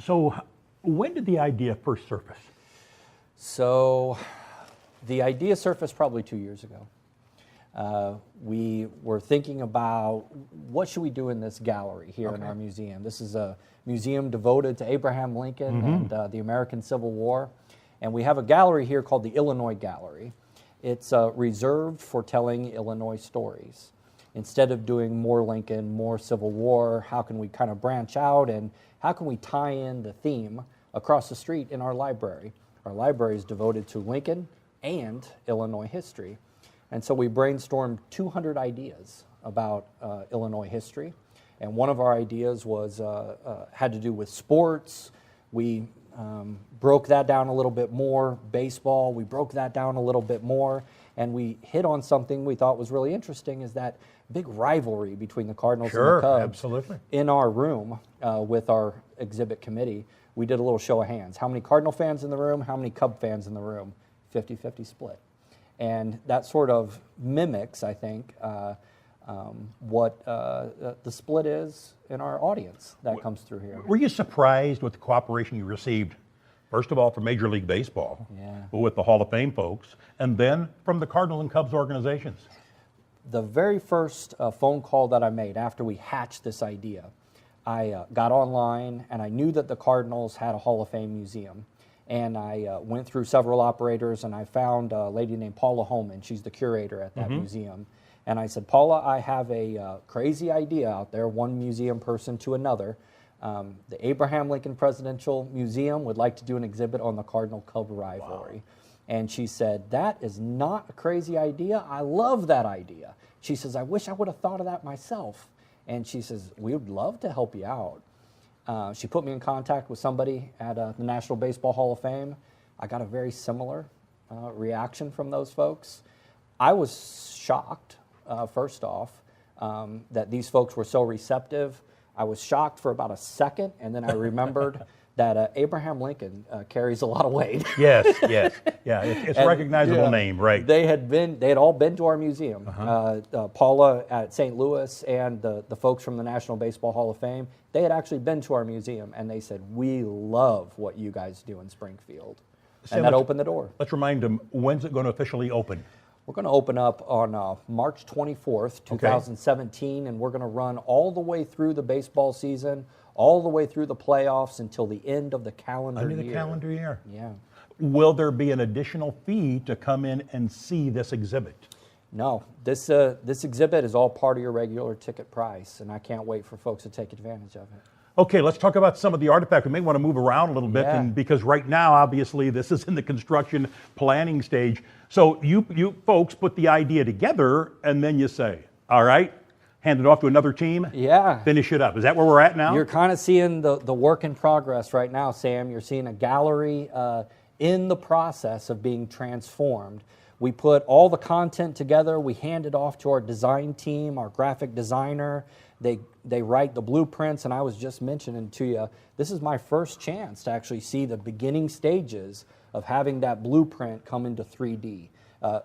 So when did the idea first surface? So the idea surfaced probably 2 years ago. We were thinking about what should we do in this gallery here in our museum. This is a museum devoted to Abraham Lincoln and the American Civil War. And we have a gallery here called the Illinois Gallery. It's reserved for telling Illinois stories. Instead of doing more Lincoln, more Civil War, how can we kind of branch out and how can we tie in the theme across the street in our library? Our library is devoted to Lincoln and Illinois history. And so we brainstormed 200 ideas about Illinois history. And one of our ideas was had to do with sports. We broke that down a little bit more. Baseball, we broke that down a little bit more. And we hit on something we thought was really interesting, is that big rivalry between the Cardinals and the Cubs. Absolutely. In our room with our exhibit committee, we did a little show of hands. How many Cardinal fans in the room? How many Cub fans in the room? 50-50 split. And that sort of mimics, I think, what the split is in our audience that comes through here. Were you surprised with the cooperation you received, first of all, from Major League Baseball, with the Hall of Fame folks, and then from the Cardinal and Cubs organizations? The very first phone call that I made after we hatched this idea, I got online and I knew that the Cardinals had a Hall of Fame museum. And I went through several operators and I found a lady named Paula Holman. She's the curator at that museum. And I said, Paula, I have a crazy idea out there, one museum person to another. The Abraham Lincoln Presidential Museum would like to do an exhibit on the Cardinal-Cub rivalry. Wow. And she said, that is not a crazy idea. I love that idea. She says, I wish I would have thought of that myself. And she says, we would love to help you out. She put me in contact with somebody at the National Baseball Hall of Fame. I got a very similar reaction from those folks. I was shocked, first off, that these folks were so receptive. I was shocked for about a second, and then I remembered that Abraham Lincoln carries a lot of weight. Yes, yeah, it's a recognizable name, right? They had all been to our museum. Paula at St. Louis and the folks from the National Baseball Hall of Fame, they had actually been to our museum, and they said, we love what you guys do in Springfield. And that opened the door. Let's remind them, when's it going to officially open? We're going to open up on March 24th, 2017, and we're going to run all the way through the baseball season, all the way through the playoffs until the end of the calendar year. End of the calendar year. Yeah. Will there be an additional fee to come in and see this exhibit? No. This exhibit is all part of your regular ticket price, and I can't wait for folks to take advantage of it. Okay, let's talk about some of the artifacts. We may want to move around a little bit, because right now, obviously, this is in the construction planning stage. So you folks put the idea together, and then you say, all right, hand it off to another team, finish it up. Is that where we're at now? You're kind of seeing the work in progress right now, Sam. You're seeing a gallery in the process of being transformed. We put all the content together. We hand it off to our design team, our graphic designer. They write the blueprints, and I was just mentioning to you, this is my first chance to actually see the beginning stages of having that blueprint come into 3D.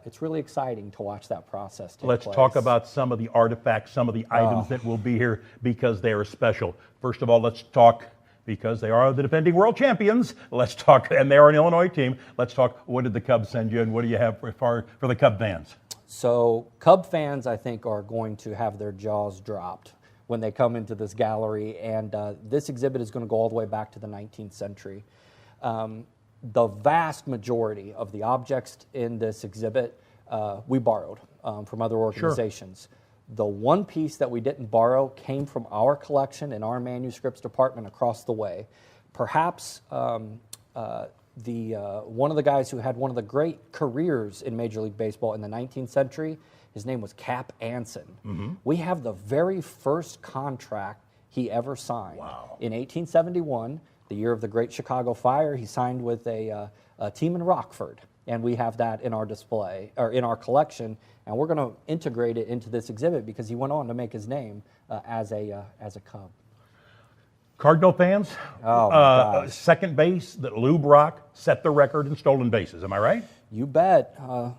It's really exciting to watch that process take place. Let's talk about some of the artifacts, some of the items that will be here because they are special. First of all, let's talk, because they are the defending world champions, let's talk, and they are an Illinois team, let's talk, what did the Cubs send you, and what do you have for the Cub fans? So Cub fans, I think, are going to have their jaws dropped when they come into this gallery, and this exhibit is going to go all the way back to the 19th century. The vast majority of the objects in this exhibit we borrowed from other organizations. The one piece that we didn't borrow came from our collection in our manuscripts department across the way. Perhaps one of the guys who had one of the great careers in Major League Baseball in the 19th century, his name was Cap Anson. We have the very first contract he ever signed. In 1871, the year of the Great Chicago Fire, he signed with a team in Rockford, and we have that in our display, or in our collection, and we're going to integrate it into this exhibit because he went on to make his name as a Cub. Cardinal fans, second base, that Lou Brock set the record in stolen bases. Am I right? You bet.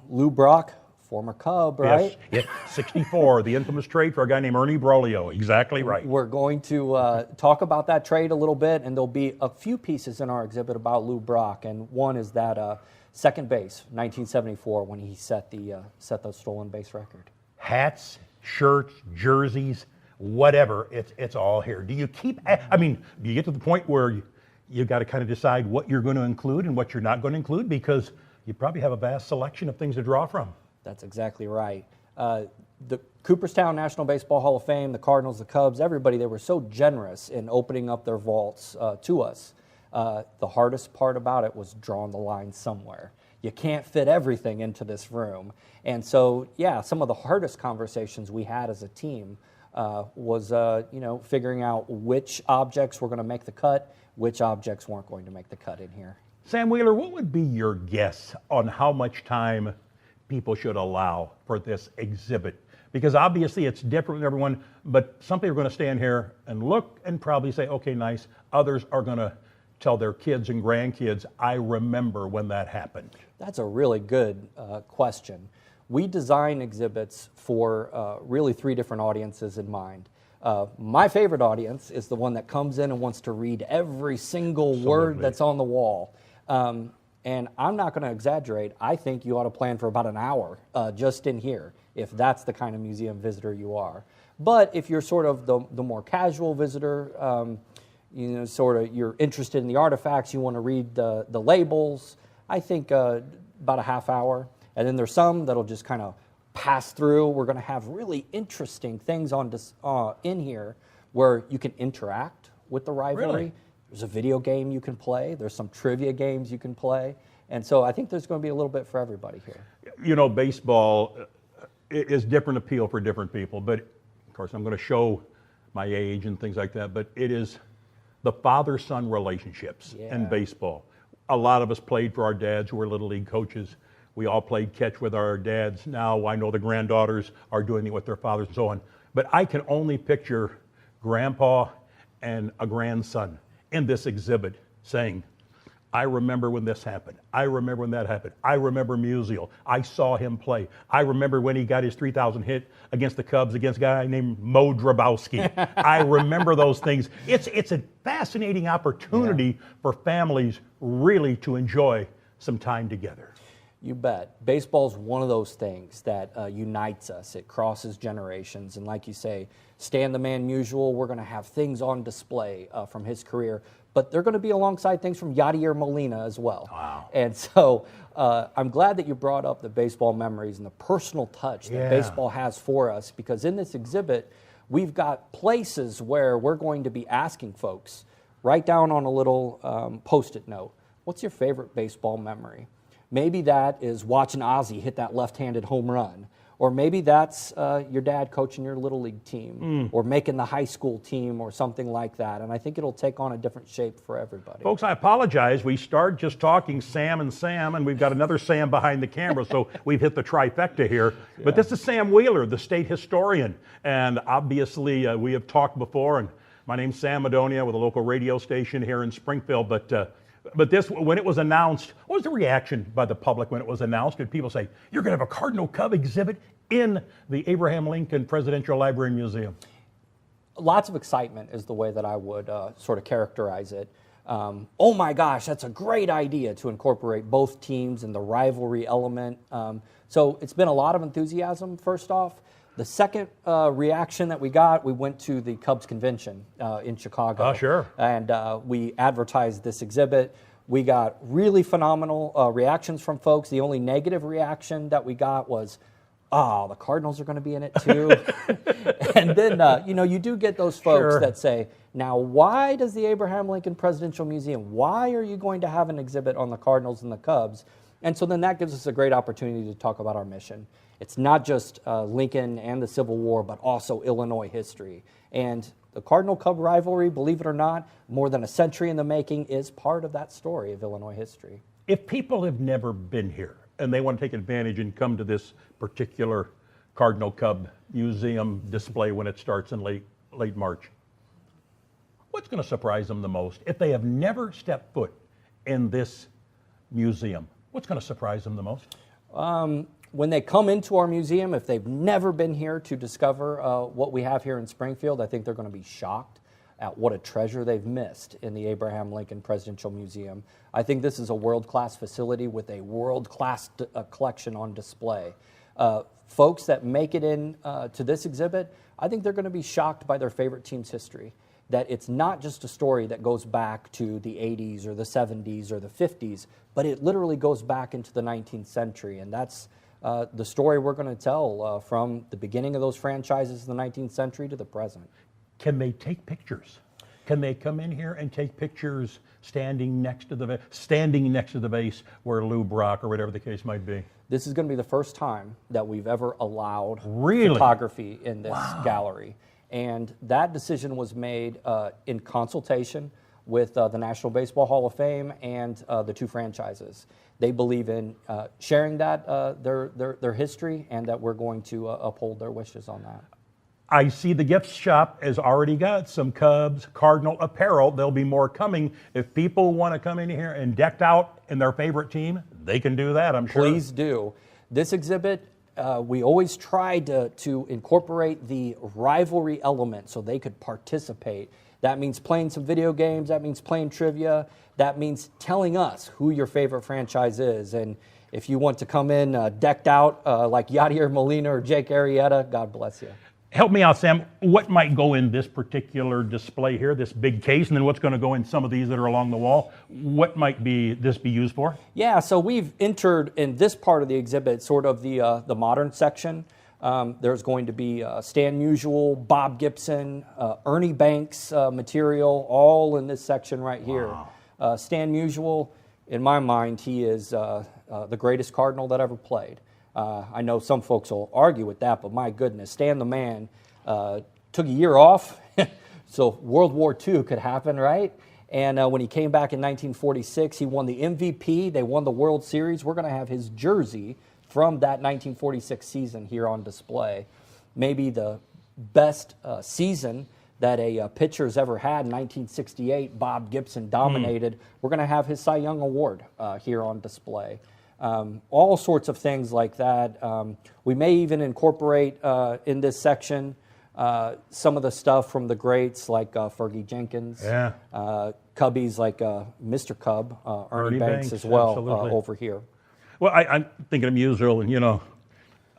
Lou Brock, former Cub, right? Yes, 64, the infamous trade for a guy named Ernie Broglio. Exactly right. We're going to talk about that trade a little bit, and there'll be a few pieces in our exhibit about Lou Brock, and one is that second base, 1974, when he set the stolen base record. Hats, shirts, jerseys, whatever, it's all here. Do you keep, I mean, do you get to the point where you got to kind of decide what you're going to include and what you're not going to include? Because you probably have a vast selection of things to draw from. That's exactly right. The Cooperstown National Baseball Hall of Fame, the Cardinals, the Cubs, everybody, they were so generous in opening up their vaults to us. The hardest part about it was drawing the line somewhere. You can't fit everything into this room. And so, yeah, some of the hardest conversations we had as a team was, figuring out which objects were going to make the cut, which objects weren't going to make the cut in here. Sam Wheeler, what would be your guess on how much time people should allow for this exhibit? Because obviously it's different with everyone, but some people are going to stand here and look and probably say, okay, nice. Others are going to tell their kids and grandkids, I remember when that happened. That's a really good question. We design exhibits for really three different audiences in mind. My favorite audience is the one that comes in and wants to read every single word that's on the wall. And I'm not going to exaggerate. I think you ought to plan for about an hour just in here, if that's the kind of museum visitor you are. But if you're sort of the more casual visitor, you're interested in the artifacts, you want to read the labels, I think about a half hour. And then there's some that'll just kind of pass through. We're going to have really interesting things in here where you can interact with the rivalry. Really? There's a video game you can play. There's some trivia games you can play. And so I think there's going to be a little bit for everybody here. You know, baseball is different appeal for different people, but of course I'm going to show my age and things like that, but it is the father-son relationships in baseball. A lot of us played for our dads who were Little League coaches. We all played catch with our dads. Now I know the granddaughters are doing it with their fathers and so on. But I can only picture grandpa and a grandson in this exhibit saying, I remember when this happened. I remember when that happened. I remember Musial. I saw him play. I remember when he got his 3,000 hit against the Cubs against a guy named Mo Drabowski. I remember those things. It's a fascinating opportunity for families really to enjoy some time together. You bet. Baseball's one of those things that unites us. It crosses generations. And like you say, Stan the Man Musial, we're going to have things on display from his career. But they're going to be alongside things from Yadier Molina as well. Wow. And so I'm glad that you brought up the baseball memories and the personal touch that baseball has for us. Because in this exhibit, we've got places where we're going to be asking folks, write down on a little Post-it note, what's your favorite baseball memory? Maybe that is watching Ozzie hit that left-handed home run. Or maybe that's your dad coaching your Little League team or making the high school team or something like that. And I think it'll take on a different shape for everybody. Folks, I apologize. We started just talking Sam, and we've got another Sam behind the camera, so we've hit the trifecta here. Yeah. But this is Sam Wheeler, the state historian. And obviously, we have talked before, and my name's Sam Madonia with a local radio station here in Springfield. But this, when it was announced, what was the reaction by the public when it was announced? Did people say, you're going to have a Cardinal Cub exhibit in the Abraham Lincoln Presidential Library and Museum? Lots of excitement is the way that I would sort of characterize it. Oh my gosh, that's a great idea to incorporate both teams and the rivalry element. So it's been a lot of enthusiasm, first off. The second reaction that we got, we went to the Cubs convention in Chicago. Oh, sure. And we advertised this exhibit. We got really phenomenal reactions from folks. The only negative reaction that we got was, the Cardinals are going to be in it too. And then, you do get those folks that say, now, why does the Abraham Lincoln Presidential Museum, why are you going to have an exhibit on the Cardinals and the Cubs? And so then that gives us a great opportunity to talk about our mission. It's not just Lincoln and the Civil War, but also Illinois history. And the Cardinal-Cub rivalry, believe it or not, more than a century in the making, is part of that story of Illinois history. If people have never been here and they want to take advantage and come to this particular Cardinal-Cub Museum display when it starts in late March, what's going to surprise them the most? If they have never stepped foot in this museum, what's going to surprise them the most? when they come into our museum, if they've never been here to discover what we have here in Springfield, I think they're going to be shocked at what a treasure they've missed in the Abraham Lincoln Presidential Museum. I think this is a world-class facility with a world-class collection on display. Folks that make it in to this exhibit, I think they're going to be shocked by their favorite team's history. That it's not just a story that goes back to the 80s or the 70s or the 50s, but it literally goes back into the 19th century. And that's the story we're going to tell from the beginning of those franchises in the 19th century to the present. Can they take pictures? Can they come in here and take pictures standing next to the vase where Lou Brock or whatever the case might be? This is going to be the first time that we've ever allowed Really? photography in this Wow. gallery. And that decision was made in consultation with the National Baseball Hall of Fame and the two franchises. They believe in sharing that their history, and that we're going to uphold their wishes on that. I see the gift shop has already got some Cubs, Cardinal apparel. There'll be more coming. If people want to come in here and decked out in their favorite team, they can do that, I'm sure. Please do. This exhibit, we always tried to incorporate the rivalry element so they could participate. That means playing some video games. That means playing trivia. That means telling us who your favorite franchise is. And if you want to come in decked out like Yadier Molina or Jake Arrieta, God bless you. Help me out, Sam. What might go in this particular display here, this big case, and then what's going to go in some of these that are along the wall? What might this be used for? Yeah, so we've entered in this part of the exhibit sort of the modern section. There's going to be Stan Musial, Bob Gibson, Ernie Banks material, all in this section right here. Wow. Stan Musial, in my mind, he is the greatest Cardinal that ever played. I know some folks will argue with that, but my goodness, Stan the man took a year off, so World War II could happen, right? And when he came back in 1946, he won the MVP. They won the World Series. We're going to have his jersey from that 1946 season here on display. Maybe the best season that a pitcher's ever had in 1968. Bob Gibson dominated. We're going to have his Cy Young Award here on display. All sorts of things like that. We may even incorporate in this section some of the stuff from the greats like Fergie Jenkins, Cubbies like Mr. Cub, Ernie Banks as well over here. Well, I'm thinking of Musial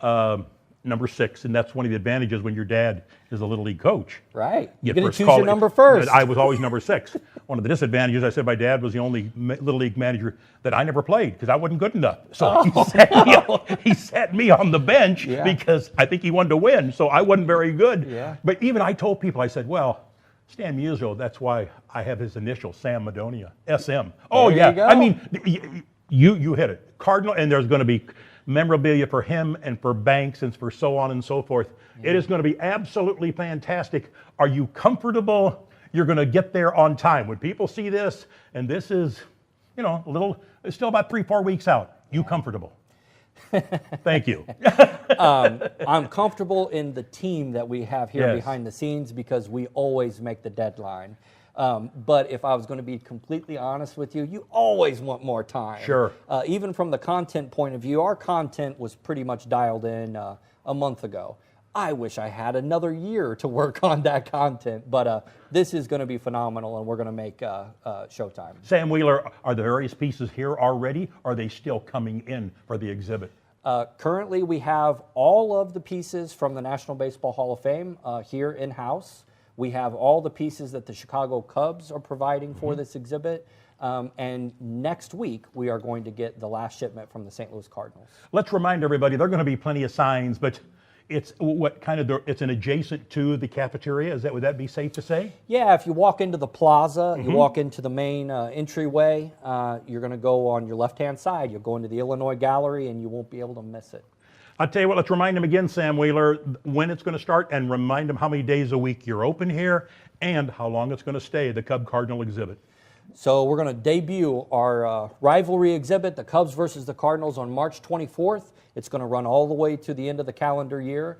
and, number 6, and that's one of the advantages when your dad is a Little League coach. Right. You get to choose your number first. I was always number 6. One of the disadvantages, I said my dad was the only Little League manager that I never played because I wasn't good enough. So he sat me on the bench because I think he wanted to win, so I wasn't very good. Yeah. But even I told people, I said, well, Stan Musial, that's why I have his initials, Sam Madonia, SM. Oh, there yeah. you go. I mean, you hit it. Cardinal, and there's going to be memorabilia for him and for Banks and for so on and so forth. It is going to be absolutely fantastic. Are you comfortable? You're going to get there on time. When people see this, and this is, it's still about 3-4 weeks out. You comfortable? Thank you. I'm comfortable in the team that we have here behind the scenes because we always make the deadline. But if I was going to be completely honest with you, you always want more time. Sure. Even from the content point of view, our content was pretty much dialed in a month ago. I wish I had another year to work on that content, but this is going to be phenomenal, and we're going to make showtime. Sam Wheeler, are the various pieces here already? Or are they still coming in for the exhibit? Currently, we have all of the pieces from the National Baseball Hall of Fame here in-house. We have all the pieces that the Chicago Cubs are providing for this exhibit. And next week, we are going to get the last shipment from the St. Louis Cardinals. Let's remind everybody, there are going to be plenty of signs, but it's it's an adjacent to the cafeteria. Would that be safe to say? Yeah, if you walk into the plaza, you walk into the main entryway, you're going to go on your left-hand side. You'll go into the Illinois Gallery, and you won't be able to miss it. I'll tell you what, let's remind them again, Sam Wheeler, when it's going to start, and remind them how many days a week you're open here and how long it's going to stay, the Cub Cardinal exhibit. So we're going to debut our rivalry exhibit, the Cubs versus the Cardinals, on March 24th. It's going to run all the way to the end of the calendar year.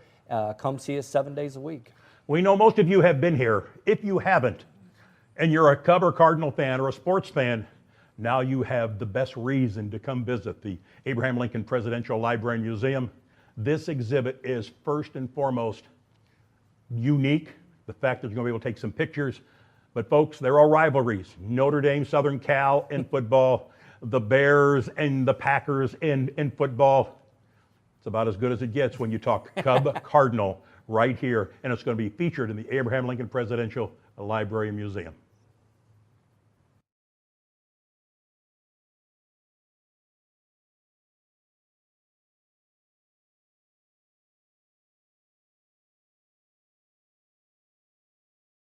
Come see us 7 days a week. We know most of you have been here. If you haven't, and you're a Cub or Cardinal fan or a sports fan, now you have the best reason to come visit the Abraham Lincoln Presidential Library and Museum. This exhibit is first and foremost unique, the fact that you're going to be able to take some pictures. But folks, there are rivalries. Notre Dame, Southern Cal in football, the Bears and the Packers in football. It's about as good as it gets when you talk Cub Cardinal right here, and it's going to be featured in the Abraham Lincoln Presidential Library and Museum.